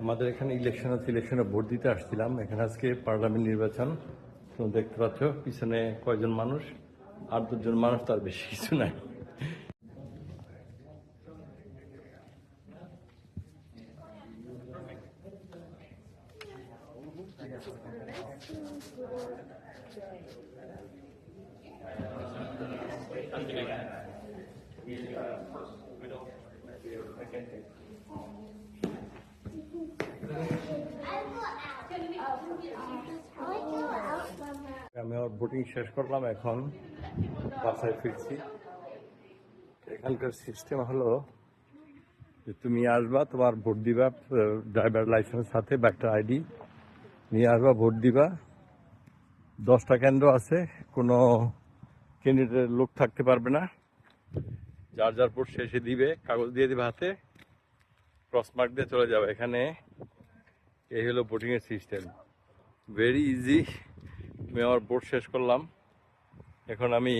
আমাদের এখানে ইলেকশনে ভোট দিতে আসছিলাম। এখানে আজকে পার্লামেন্ট নির্বাচন। তো দেখতে পাচ্ছ পিছনে কয়জন মানুষ, 8-10 জন মানুষ, তার বেশি কিছু নাই। আমি আমার ভোটিং শেষ করলাম, এখন বাসায় ফিরছি। এখানকার সিস্টেম হলো যে তুমি আসবা, তোমার ভোট দিবা, ড্রাইভার লাইসেন্স সাথে বা একটা আইডি নিয়ে আসবা, ভোট দিবা। 10টা কেন্দ্র আছে, কোনো ক্যান্ডিডেটের লোক থাকতে পারবে না। যার যার ভোট শেষে দিবে, কাগজ দিয়ে দিবে হাতে, ক্রস মার্ক দিয়ে চলে যাবে। এখানে এই হলো ভোটিংয়ের সিস্টেম, ভেরি ইজি। আমি আমার ভোট শেষ করলাম, এখন আমি